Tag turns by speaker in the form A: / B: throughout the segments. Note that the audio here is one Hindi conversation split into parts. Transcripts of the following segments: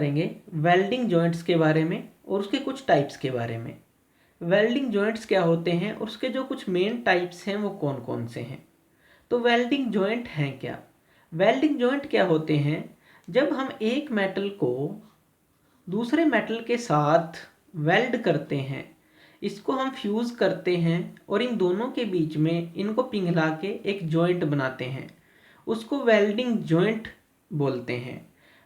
A: करेंगे वेल्डिंग जॉइंट्स के बारे में और उसके कुछ टाइप्स के बारे में। वेल्डिंग जॉइंट्स क्या होते हैं और उसके जो कुछ मेन टाइप्स हैं वो कौन कौन से हैं। तो वेल्डिंग जॉइंट हैं क्या? वेल्डिंग जॉइंट क्या होते हैं? जब हम एक मेटल को दूसरे मेटल के साथ वेल्ड करते हैं, इसको हम फ्यूज़ करते हैं और इन दोनों के बीच में इनको पिघला के एक जॉइंट बनाते हैं, उसको वेल्डिंग जॉइंट बोलते हैं।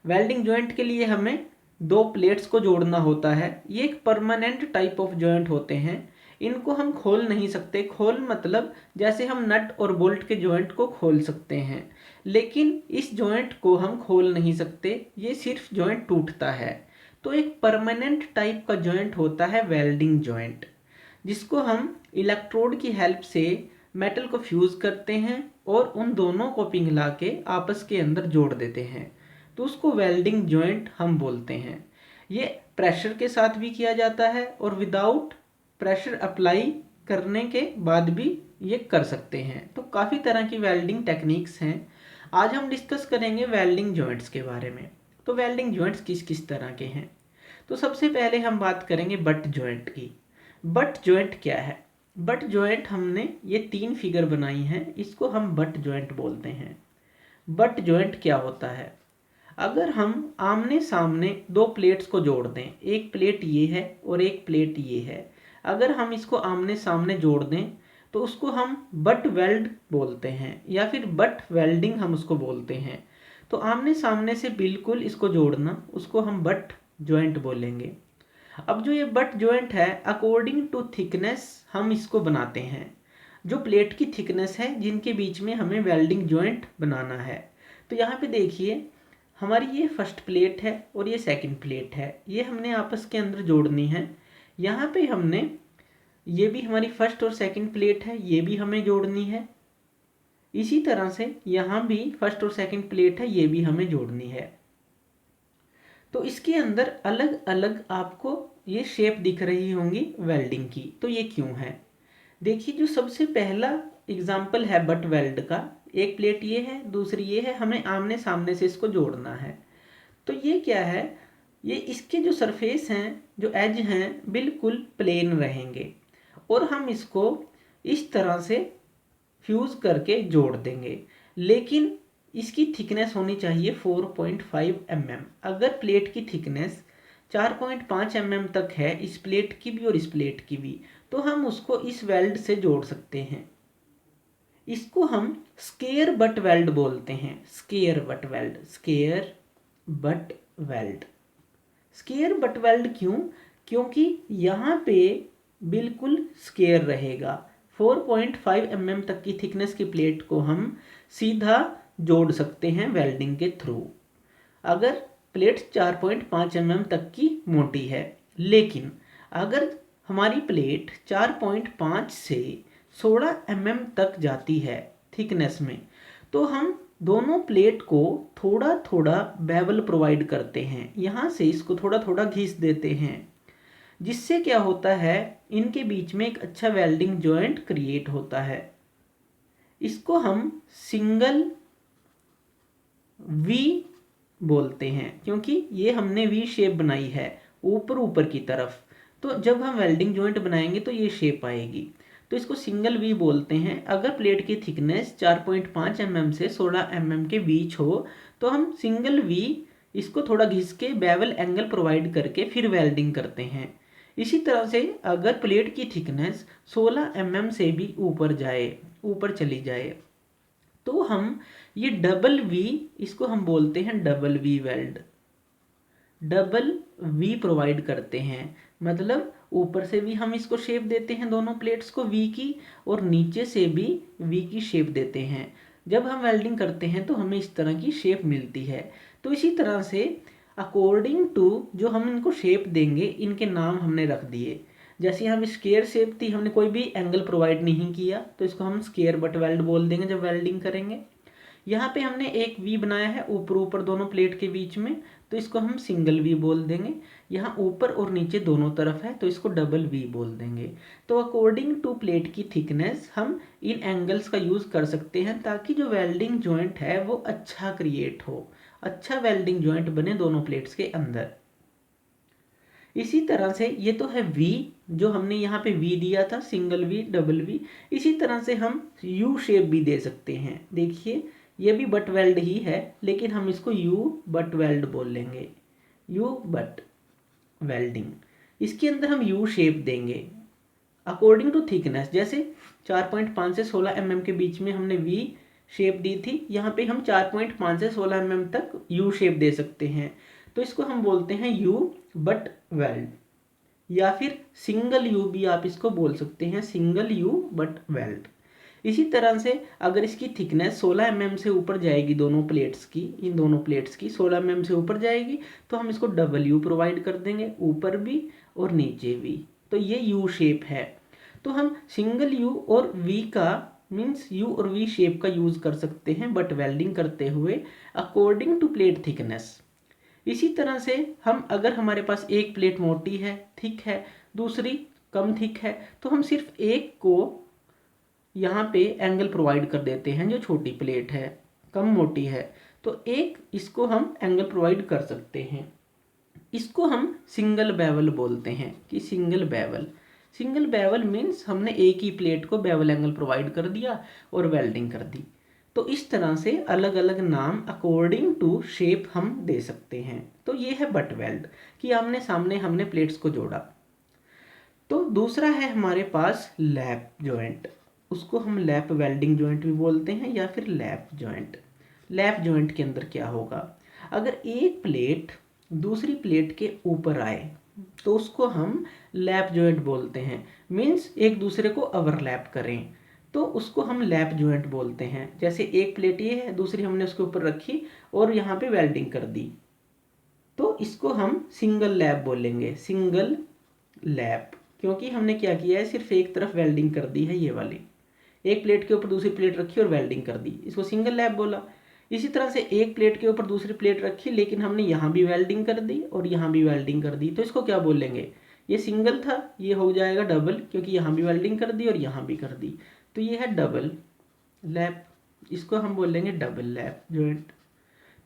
A: वेल्डिंग जॉइंट के लिए हमें दो प्लेट्स को जोड़ना होता है। ये एक परमानेंट टाइप ऑफ जॉइंट होते हैं। इनको हम खोल नहीं सकते। खोल मतलब जैसे हम नट और बोल्ट के जॉइंट को खोल सकते हैं, लेकिन इस जॉइंट को हम खोल नहीं सकते, ये सिर्फ जॉइंट टूटता है। तो एक परमानेंट टाइप का जॉइंट होता है वेल्डिंग जॉइंट, जिसको हम इलेक्ट्रोड की हेल्प से मेटल को फ्यूज़ करते हैं और उन दोनों को पिघला के आपस के अंदर जोड़ देते हैं, तो उसको वेल्डिंग जॉइंट हम बोलते हैं। ये प्रेशर के साथ भी किया जाता है और विदाउट प्रेशर अप्लाई करने के बाद भी ये कर सकते हैं। तो काफ़ी तरह की वेल्डिंग टेक्निक्स हैं। आज हम डिस्कस करेंगे वेल्डिंग जॉइंट्स के बारे में। तो वेल्डिंग जॉइंट्स किस किस तरह के हैं? तो सबसे पहले हम बात करेंगे बट जॉइंट की। बट जॉइंट क्या है? बट जॉइंट हमने ये 3 फिगर बनाई हैं, इसको हम बट जॉइंट बोलते हैं। बट जॉइंट क्या होता है? अगर हम आमने सामने दो प्लेट्स को जोड़ दें, एक प्लेट ये है और एक प्लेट ये है, अगर हम इसको आमने सामने जोड़ दें तो उसको हम बट वेल्ड बोलते हैं, या फिर बट वेल्डिंग हम उसको बोलते हैं। तो आमने सामने से बिल्कुल इसको जोड़ना, उसको हम बट जॉइंट बोलेंगे। अब जो ये बट जॉइंट है, अकॉर्डिंग टू थिकनेस हम इसको बनाते हैं। जो प्लेट की थिकनेस है जिनके बीच में हमें वेल्डिंग जॉइंट बनाना है। तो यहाँ पे देखिए, हमारी ये फर्स्ट प्लेट है और ये सेकंड प्लेट है, ये हमने आपस के अंदर जोड़नी है। यहाँ पे हमने ये भी हमारी फर्स्ट और सेकंड प्लेट है, ये भी हमें जोड़नी है। इसी तरह से यहाँ भी फर्स्ट और सेकंड प्लेट है, ये भी हमें जोड़नी है। तो इसके अंदर अलग अलग आपको ये शेप दिख रही होंगी वेल्डिंग की। तो ये क्यों है? देखिए, जो सबसे पहला एग्जाम्पल है बट वेल्ड का, एक प्लेट ये है, दूसरी ये है, हमें आमने सामने से इसको जोड़ना है। तो ये क्या है? ये इसके जो सरफेस हैं, जो एज हैं, बिल्कुल प्लेन रहेंगे और हम इसको इस तरह से फ्यूज़ करके जोड़ देंगे। लेकिन इसकी थिकनेस होनी चाहिए 4.5 mm। अगर प्लेट की थिकनेस 4.5 mm तक है, इस प्लेट की भी और इस प्लेट की भी, तो हम उसको इस वेल्ड से जोड़ सकते हैं। इसको हम स्क्वेयर बट वेल्ड बोलते हैं। Square butt weld, square butt weld. Square butt weld क्यों? क्योंकि यहाँ पे बिल्कुल स्क्वेयर रहेगा। 4.5 mm तक की थिकनेस की प्लेट को हम सीधा जोड़ सकते हैं वेल्डिंग के थ्रू, अगर प्लेट 4.5 mm तक की मोटी है। लेकिन अगर हमारी प्लेट 4.5 से 16 mm तक जाती है थिकनेस में, तो हम दोनों प्लेट को थोड़ा थोड़ा बेवल प्रोवाइड करते हैं। यहाँ से इसको थोड़ा थोड़ा घिस देते हैं, जिससे क्या होता है, इनके बीच में एक अच्छा वेल्डिंग जॉइंट क्रिएट होता है। इसको हम सिंगल वी बोलते हैं, क्योंकि ये हमने वी शेप बनाई है ऊपर ऊपर की तरफ। तो जब हम वेल्डिंग जॉइंट बनाएंगे तो ये शेप आएगी, तो इसको सिंगल वी बोलते हैं। अगर प्लेट की थिकनेस 4.5 mm से 16 mm के बीच हो, तो हम सिंगल वी इसको थोड़ा घिस के बेवल एंगल प्रोवाइड करके फिर वेल्डिंग करते हैं। इसी तरह से अगर प्लेट की थिकनेस 16 mm से भी ऊपर जाए, ऊपर चली जाए, तो हम ये डबल वी, इसको हम बोलते हैं double V weld. Double V provide करते हैं, मतलब ऊपर से भी हम इसको शेप देते हैं दोनों प्लेट्स को वी की, और नीचे से भी वी की शेप देते हैं। जब हम वेल्डिंग करते हैं तो हमें इस तरह की शेप मिलती है। तो इसी तरह से अकॉर्डिंग टू जो हम इनको शेप देंगे, इनके नाम हमने रख दिए। जैसे हम स्क्वायर शेप थी, हमने कोई भी एंगल प्रोवाइड नहीं किया, तो इसको हम स्क्वायर बट वेल्ड बोल देंगे जब वेल्डिंग करेंगे। यहाँ पे हमने एक वी बनाया है ऊपर ऊपर दोनों प्लेट के बीच में, तो इसको हम सिंगल वी बोल देंगे। यहाँ ऊपर और नीचे दोनों तरफ है, तो इसको डबल वी बोल देंगे। तो अकॉर्डिंग टू प्लेट की थिकनेस हम इन एंगल्स का यूज़ कर सकते हैं, ताकि जो वेल्डिंग जॉइंट है वो अच्छा क्रिएट हो, अच्छा वेल्डिंग जॉइंट बने दोनों प्लेट्स के अंदर। इसी तरह से ये तो है वी, जो हमने यहाँ पे वी दिया था, सिंगल वी, डबल वी। इसी तरह से हम यू शेप भी दे सकते हैं। देखिए ये भी बट वेल्ड ही है, लेकिन हम इसको यू बट वेल्ड बोल लेंगे, यू बट वेल्डिंग। इसके अंदर हम यू शेप देंगे अकॉर्डिंग टू थिकनेस। जैसे 4.5 से 16 mm के बीच में हमने वी शेप दी थी, यहाँ पे हम 4.5 से 16 mm तक यू शेप दे सकते हैं। तो इसको हम बोलते हैं यू बट वेल्ड, या फिर सिंगल यू भी आप इसको बोल सकते हैं, सिंगल यू बट वेल्ड। इसी तरह से अगर इसकी थिकनेस 16 mm से ऊपर जाएगी, दोनों प्लेट्स की, इन दोनों प्लेट्स की 16 mm से ऊपर जाएगी, तो हम इसको डबल यू प्रोवाइड कर देंगे, ऊपर भी और नीचे भी। तो ये यू शेप है। तो हम सिंगल यू और वी का मीन्स यू और वी शेप का यूज कर सकते हैं बट वेल्डिंग करते हुए अकॉर्डिंग टू प्लेट थिकनेस। इसी तरह से हम अगर हमारे पास एक प्लेट मोटी है, थिक है, दूसरी कम थिक है, तो हम सिर्फ एक को यहाँ पे एंगल प्रोवाइड कर देते हैं, जो छोटी प्लेट है, कम मोटी है, तो एक इसको हम एंगल प्रोवाइड कर सकते हैं। इसको हम सिंगल बेवल बोलते हैं कि single bevel. Single bevel means हमने एक ही प्लेट को बेवल एंगल प्रोवाइड कर दिया और वेल्डिंग कर दी। तो इस तरह से अलग अलग नाम अकॉर्डिंग टू शेप हम दे सकते हैं। तो ये है बट वेल्ड कि आमने सामने हमने प्लेट्स को जोड़ा। तो दूसरा है हमारे पास लैप जॉइंट, उसको हम लैप वेल्डिंग जॉइंट भी बोलते हैं या फिर लैप जॉइंट। लैप जॉइंट के अंदर क्या होगा, अगर एक प्लेट दूसरी प्लेट के ऊपर आए तो उसको हम लैप जॉइंट बोलते हैं। मीन्स एक दूसरे को ओवरलैप करें तो उसको हम लैप जॉइंट बोलते हैं। जैसे एक प्लेट ये है, दूसरी हमने उसके ऊपर रखी और यहाँ पे वेल्डिंग कर दी, तो इसको हम सिंगल लैप बोलेंगे, सिंगल लैप। क्योंकि हमने क्या किया है, सिर्फ एक तरफ वेल्डिंग कर दी है, ये वाली एक प्लेट के ऊपर दूसरी प्लेट रखी और वेल्डिंग कर दी, इसको सिंगल लैप बोला। इसी तरह से एक प्लेट के ऊपर दूसरी प्लेट रखी, लेकिन हमने यहाँ भी वेल्डिंग कर दी और यहाँ भी वेल्डिंग कर दी, तो इसको क्या बोलेंगे, ये सिंगल था, ये हो जाएगा डबल, क्योंकि यहाँ भी वेल्डिंग कर दी और यहाँ भी कर दी, तो ये है डबल लैप, इसको हम बोलेंगे डबल लैप जॉइंट।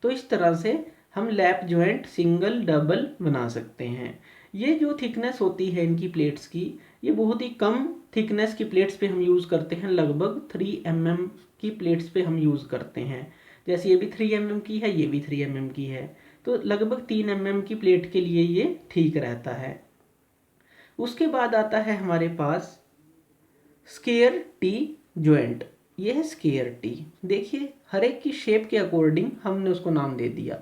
A: तो इस तरह से हम लैप जॉइंट सिंगल डबल बना सकते हैं। ये जो थिकनेस होती है इनकी प्लेट्स की, ये बहुत ही कम थिकनेस की प्लेट्स पे हम यूज़ करते हैं, लगभग 3 mm की प्लेट्स पे हम यूज़ करते हैं। जैसे ये भी 3 mm की है, ये भी 3 mm की है, तो लगभग 3 mm की प्लेट के लिए ये ठीक रहता है। उसके बाद आता है हमारे पास स्क्वायर टी जॉइंट। ये है स्क्वायर टी। देखिए हर एक की शेप के अकॉर्डिंग हमने उसको नाम दे दिया।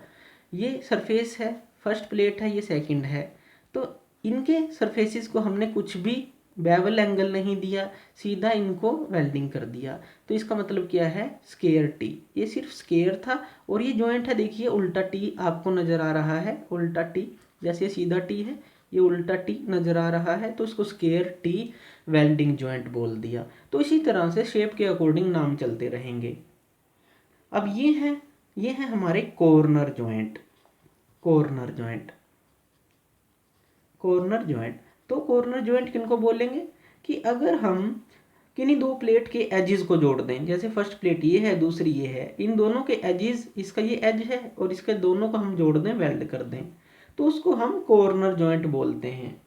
A: ये सरफेस है, फर्स्ट प्लेट है, ये सेकंड है, तो इनके सरफेसेस को हमने कुछ भी बेवल एंगल नहीं दिया, सीधा इनको वेल्डिंग कर दिया। तो इसका मतलब क्या है, स्क्वायर टी। ये सिर्फ स्क्वायर था और ये जॉइंट है, देखिए उल्टा टी आपको नज़र आ रहा है, उल्टा टी, जैसे ये सीधा टी है, ये उल्टा टी नज़र आ रहा है, तो इसको स्क्वायर टी वेल्डिंग जॉइंट बोल दिया। तो इसी तरह से शेप के अकॉर्डिंग नाम चलते रहेंगे। अब ये है हमारे corner joint. Corner joint, corner joint, तो कॉर्नर जॉइंट किनको बोलेंगे कि अगर हम किन्हीं दो प्लेट के एजेस को जोड़ दें, जैसे फर्स्ट प्लेट ये है, दूसरी ये है, इन दोनों के एजेस, इसका ये एज है और इसके दोनों को हम जोड़ दें, वेल्ड कर दें, तो उसको हम कॉर्नर जॉइंट बोलते हैं।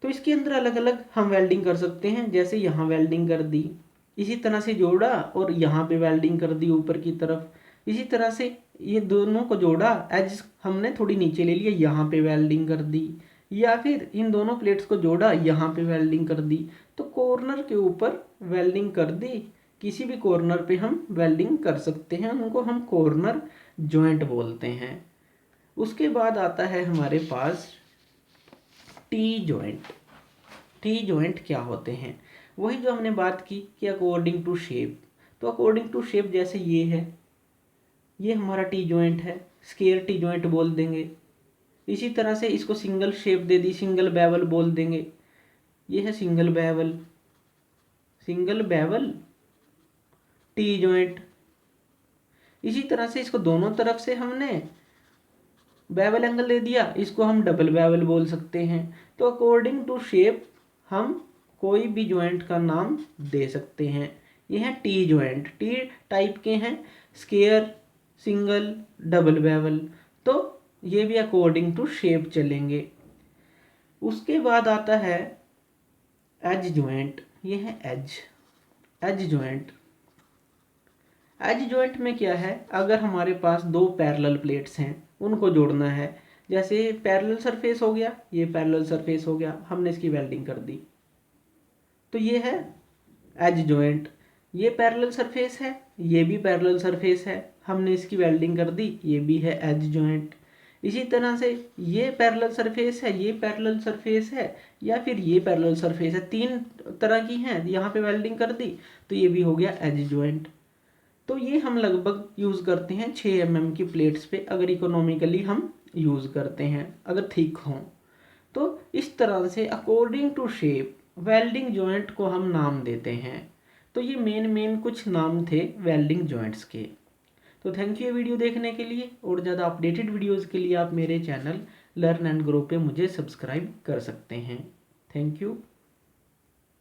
A: तो इसके अंदर अलग अलग हम वेल्डिंग कर सकते हैं, जैसे यहाँ वेल्डिंग कर दी, इसी तरह से जोड़ा और यहाँ पे वेल्डिंग कर दी ऊपर की तरफ, इसी तरह से ये दोनों को जोड़ा, एज हमने थोड़ी नीचे ले लिया, यहाँ पे वेल्डिंग कर दी, या फिर इन दोनों प्लेट्स को जोड़ा, यहाँ पे वेल्डिंग कर दी, तो कॉर्नर के ऊपर वेल्डिंग कर दी, किसी भी कॉर्नर पे हम वेल्डिंग कर सकते हैं, उनको हम कॉर्नर जॉइंट बोलते हैं। उसके बाद आता है हमारे पास टी जॉइंट। टी जॉइंट क्या होते हैं, वही जो हमने बात की कि अकॉर्डिंग टू शेप। तो अकॉर्डिंग टू शेप जैसे ये है, ये हमारा टी जॉइंट है, स्क्वायर टी जॉइंट बोल देंगे। इसी तरह से इसको सिंगल शेप दे दी, सिंगल बेवल बोल देंगे, ये है single bevel, single bevel T joint. इसी तरह से इसको दोनों तरफ से हमने बेवल एंगल दे दिया, इसको हम डबल बेवल बोल सकते हैं। तो अकॉर्डिंग टू शेप हम कोई भी जॉइंट का नाम दे सकते हैं। ये हैं टी जॉइंट। टी टाइप के हैं, स्क्वायर, सिंगल, डबल बेवल। तो ये भी अकॉर्डिंग टू शेप चलेंगे। उसके बाद आता है एज जॉइंट। ये है एज जॉइंट। एज जॉइंट में क्या है, अगर हमारे पास दो पैरेलल प्लेट्स हैं उनको जोड़ना है, जैसे पैरेलल सरफेस हो गया, ये पैरेलल सरफेस हो गया, हमने इसकी वेल्डिंग कर दी, तो ये है एज जॉइंट। ये पैरेलल सरफेस है, ये भी पैरेलल सरफेस है, हमने इसकी वेल्डिंग कर दी, ये भी है एज जॉइंट। इसी तरह से ये पैरेलल सरफेस है, ये पैरेलल सरफेस है, या फिर ये पैरेलल सरफेस है, तीन तरह की हैं, यहाँ पे वेल्डिंग कर दी, तो ये भी हो गया एज जॉइंट। तो ये हम लगभग यूज़ करते हैं 6 mm की प्लेट्स पे, अगर इकोनॉमिकली हम यूज़ करते हैं, अगर थिक हों। तो इस तरह से according to shape welding joint को हम नाम देते हैं। तो ये मेन कुछ नाम थे वेल्डिंग जॉइंट्स के। तो थैंक यू ये वीडियो देखने के लिए, और ज़्यादा अपडेटेड वीडियोज़ के लिए आप मेरे चैनल लर्न एंड ग्रो पे मुझे सब्सक्राइब कर सकते हैं। Thank you.